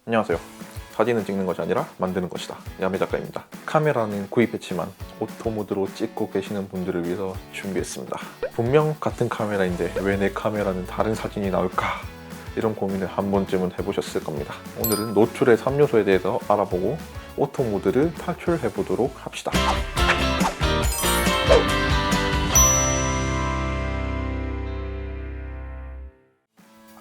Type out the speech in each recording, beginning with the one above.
안녕하세요. 사진은 찍는 것이 아니라 만드는 것이다. 야매 작가입니다. 카메라는 구입했지만 오토 모드로 찍고 계시는 분들을 위해서 준비했습니다. 분명 같은 카메라인데 왜 내 카메라는 다른 사진이 나올까? 이런 고민을 한 번쯤은 해보셨을 겁니다. 오늘은 노출의 3요소에 대해서 알아보고 오토 모드를 탈출해 보도록 합시다.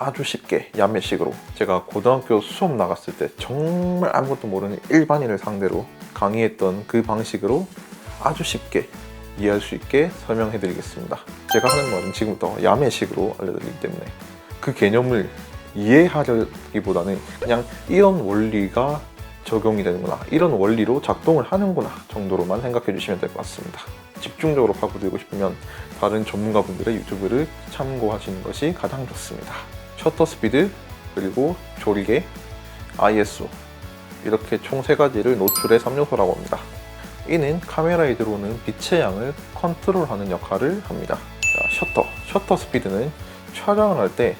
아주 쉽게 야매식으로 제가 고등학교 수업 나갔을 때 정말 아무것도 모르는 일반인을 상대로 강의했던 그 방식으로 아주 쉽게 이해할 수 있게 설명해 드리겠습니다. 제가 하는 말은 지금부터 야매식으로 알려드리기 때문에 그 개념을 이해하기보다는 그냥 이런 원리가 적용이 되는구나, 이런 원리로 작동을 하는구나 정도로만 생각해 주시면 될 것 같습니다. 집중적으로 파고들고 싶으면 다른 전문가분들의 유튜브를 참고하시는 것이 가장 좋습니다. 셔터 스피드, 그리고 조리개, ISO, 이렇게 총 3가지를 노출의 3요소라고 합니다. 이는 카메라에 들어오는 빛의 양을 컨트롤하는 역할을 합니다. 자, 셔터 스피드는 촬영을 할 때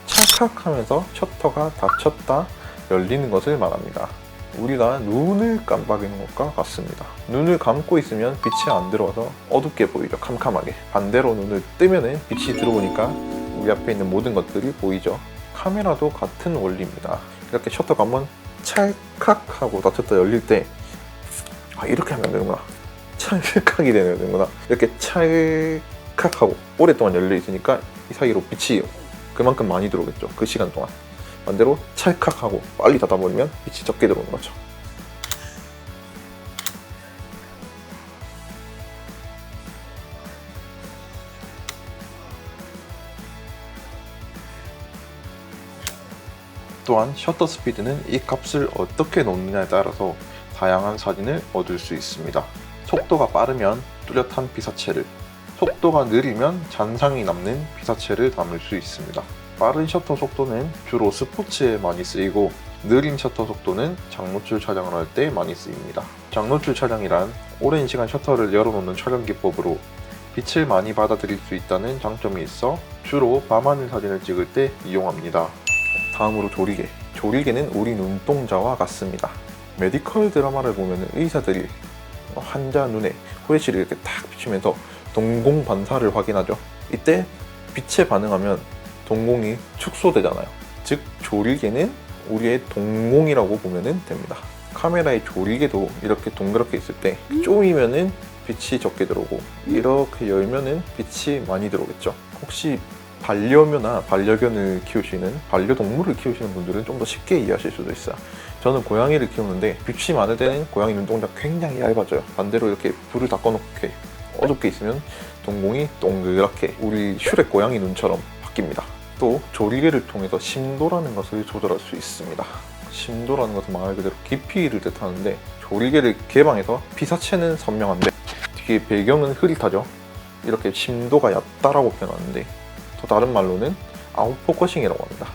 찰칵하면서 셔터가 닫혔다 열리는 것을 말합니다. 우리가 눈을 깜빡이는 것과 같습니다. 눈을 감고 있으면 빛이 안 들어와서 어둡게 보이죠, 캄캄하게. 반대로 눈을 뜨면 빛이 들어오니까 우리 앞에 있는 모든 것들이 보이죠. 카메라도 같은 원리입니다. 이렇게 셔터가 한번 찰칵하고 닫혔다 열릴 때 이렇게 하면 되는구나, 찰칵이 되는구나, 이렇게 찰칵하고 오랫동안 열려 있으니까 이 사이로 빛이 그만큼 많이 들어오겠죠, 그 시간 동안. 반대로 찰칵하고 빨리 닫아버리면 빛이 적게 들어오는 거죠. 또한 셔터 스피드는 이 값을 어떻게 놓느냐에 따라서 다양한 사진을 얻을 수 있습니다. 속도가 빠르면 뚜렷한 피사체를, 속도가 느리면 잔상이 남는 피사체를 담을 수 있습니다. 빠른 셔터 속도는 주로 스포츠에 많이 쓰이고, 느린 셔터 속도는 장노출 촬영을 할 때 많이 쓰입니다. 장노출 촬영이란 오랜 시간 셔터를 열어놓는 촬영 기법으로 빛을 많이 받아들일 수 있다는 장점이 있어 주로 밤하늘 사진을 찍을 때 이용합니다. 다음으로 조리개. 조리개는 우리 눈동자와 같습니다. 메디컬 드라마를 보면 의사들이 환자 눈에 후레쉬를 이렇게 탁 비추면서 동공 반사를 확인하죠. 이때 빛에 반응하면 동공이 축소되잖아요. 즉 조리개는 우리의 동공이라고 보면 됩니다. 카메라의 조리개도 이렇게 동그랗게 있을 때 쪼이면은 빛이 적게 들어오고, 이렇게 열면은 빛이 많이 들어오겠죠. 혹시 반려묘나 반려견을 키우시는, 반려동물을 키우시는 분들은 좀 더 쉽게 이해하실 수도 있어요. 저는 고양이를 키우는데 빛이 많을 때는 고양이 눈동자 굉장히 얇아져요. 반대로 이렇게 불을 다 꺼놓게 어둡게 있으면 동공이 동그랗게 우리 슈렉 고양이 눈처럼 바뀝니다. 또 조리개를 통해서 심도라는 것을 조절할 수 있습니다. 심도라는 것은 말 그대로 깊이를 뜻하는데, 조리개를 개방해서 피사체는 선명한데 뒤에 배경은 흐릿하죠. 이렇게 심도가 얕다라고 표현하는데, 또 다른 말로는 아웃포커싱이라고 합니다.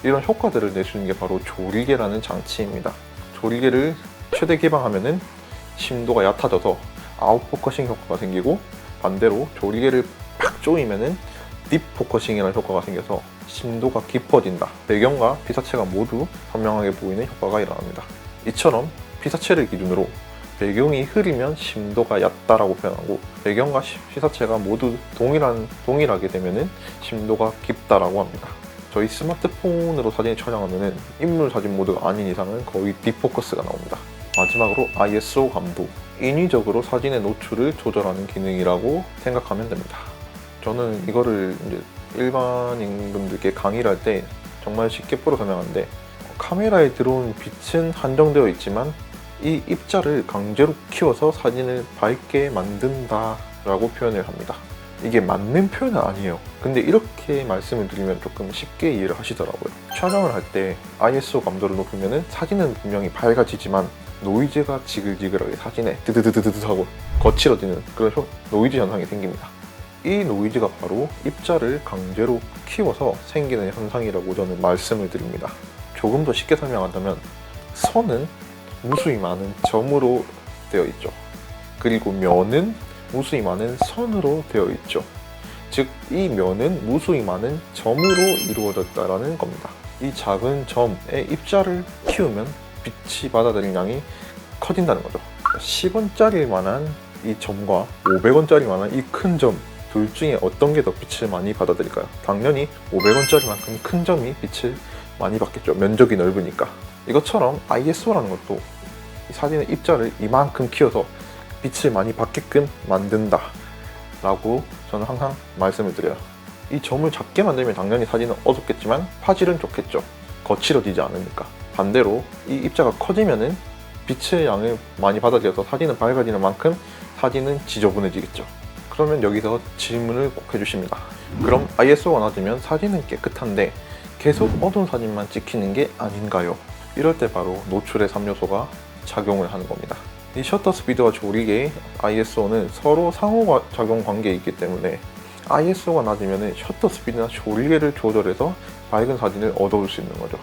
이런 효과들을 낼 수 있는 게 바로 조리개라는 장치입니다. 조리개를 최대 개방하면은 심도가 얕아져서 아웃포커싱 효과가 생기고, 반대로 조리개를 팍 조이면은 딥포커싱이라는 효과가 생겨서 심도가 깊어진다. 배경과 피사체가 모두 선명하게 보이는 효과가 일어납니다. 이처럼 피사체를 기준으로 배경이 흐리면 심도가 얕다라고 표현하고, 배경과 피사체가 모두 동일하게 되면은 심도가 깊다라고 합니다. 저희 스마트폰으로 사진을 촬영하면은 인물 사진 모드가 아닌 이상은 거의 딥포커스가 나옵니다. 마지막으로 ISO 감도. 인위적으로 사진의 노출을 조절하는 기능이라고 생각하면 됩니다. 저는 이거를 이제 일반인 분들께 강의를 할 때 정말 쉽게 풀어 설명하는데, 카메라에 들어온 빛은 한정되어 있지만 이 입자를 강제로 키워서 사진을 밝게 만든다 라고 표현을 합니다. 이게 맞는 표현은 아니에요. 근데 이렇게 말씀을 드리면 조금 쉽게 이해를 하시더라고요. 촬영을 할 때 ISO 감도를 높이면 사진은 분명히 밝아지지만 노이즈가 지글지글하게 사진에 드드드드드 하고 거칠어지는 그런 노이즈 현상이 생깁니다. 이 노이즈가 바로 입자를 강제로 키워서 생기는 현상이라고 저는 말씀을 드립니다. 조금 더 쉽게 설명한다면, 선은 무수히 많은 점으로 되어 있죠. 그리고 면은 무수히 많은 선으로 되어 있죠. 즉 이 면은 무수히 많은 점으로 이루어졌다라는 겁니다. 이 작은 점의 입자를 키우면 빛이 받아들인 양이 커진다는 거죠. 10원짜리만한 이 점과 500원짜리만한 이 큰 점, 둘 중에 어떤 게 더 빛을 많이 받아들일까요? 당연히 500원짜리만큼 큰 점이 빛을 많이 받겠죠. 면적이 넓으니까. 이것처럼 ISO라는 것도 사진의 입자를 이만큼 키워서 빛을 많이 받게끔 만든다 라고 저는 항상 말씀을 드려요. 이 점을 작게 만들면 당연히 사진은 어둡겠지만 화질은 좋겠죠. 거칠어지지 않으니까. 반대로 이 입자가 커지면은 빛의 양을 많이 받아들여서 사진은 밝아지는 만큼 사진은 지저분해지겠죠. 그러면 여기서 질문을 꼭 해주십니다. 그럼 ISO가 낮으면 사진은 깨끗한데 계속 어두운 사진만 찍히는 게 아닌가요? 이럴 때 바로 노출의 3요소가 작용을 하는 겁니다. 이 셔터 스피드와 조리개의 ISO는 서로 상호작용 관계에 있기 때문에 ISO가 낮으면 셔터 스피드나 조리개를 조절해서 밝은 사진을 얻어올 수 있는 거죠.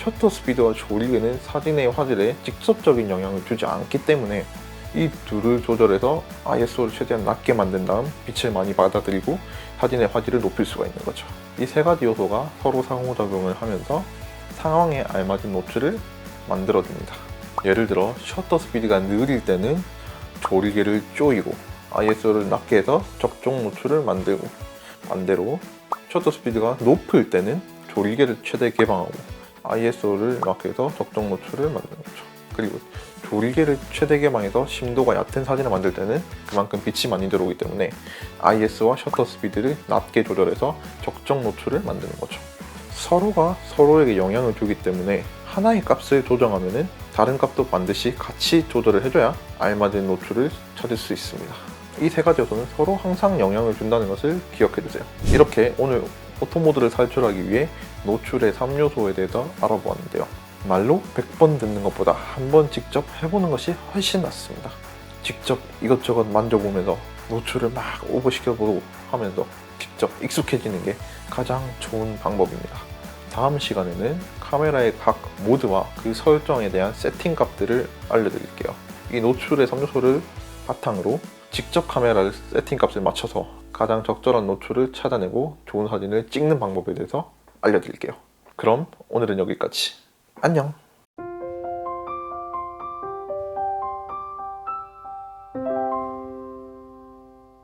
셔터 스피드와 조리개는 사진의 화질에 직접적인 영향을 주지 않기 때문에 이 둘을 조절해서 ISO를 최대한 낮게 만든 다음 빛을 많이 받아들이고 사진의 화질을 높일 수가 있는 거죠. 이 세 가지 요소가 서로 상호작용을 하면서 상황에 알맞은 노출을 만들어줍니다. 예를 들어 셔터 스피드가 느릴 때는 조리개를 조이고 ISO를 낮게 해서 적정 노출을 만들고, 반대로 셔터 스피드가 높을 때는 조리개를 최대 개방하고 ISO를 낮게 해서 적정 노출을 만드는 거죠. 그리고 조리개를 최대 개방해서 심도가 얕은 사진을 만들 때는 그만큼 빛이 많이 들어오기 때문에 ISO와 셔터 스피드를 낮게 조절해서 적정 노출을 만드는 거죠. 서로가 서로에게 영향을 주기 때문에 하나의 값을 조정하면 다른 값도 반드시 같이 조절을 해줘야 알맞은 노출을 찾을 수 있습니다. 이 세 가지 요소는 서로 항상 영향을 준다는 것을 기억해 주세요. 이렇게 오늘 오토모드를 살출하기 위해 노출의 3요소에 대해서 알아보았는데요. 말로 100번 듣는 것보다 한번 직접 해보는 것이 훨씬 낫습니다. 직접 이것저것 만져보면서 노출을 막 오버시켜보고 하면서 직접 익숙해지는 게 가장 좋은 방법입니다. 다음 시간에는 카메라의 각 모드와 그 설정에 대한 세팅 값들을 알려드릴게요. 이 노출의 3요소를 바탕으로 직접 카메라를 세팅 값을 맞춰서 가장 적절한 노출을 찾아내고 좋은 사진을 찍는 방법에 대해서 알려드릴게요. 그럼 오늘은 여기까지. 안녕!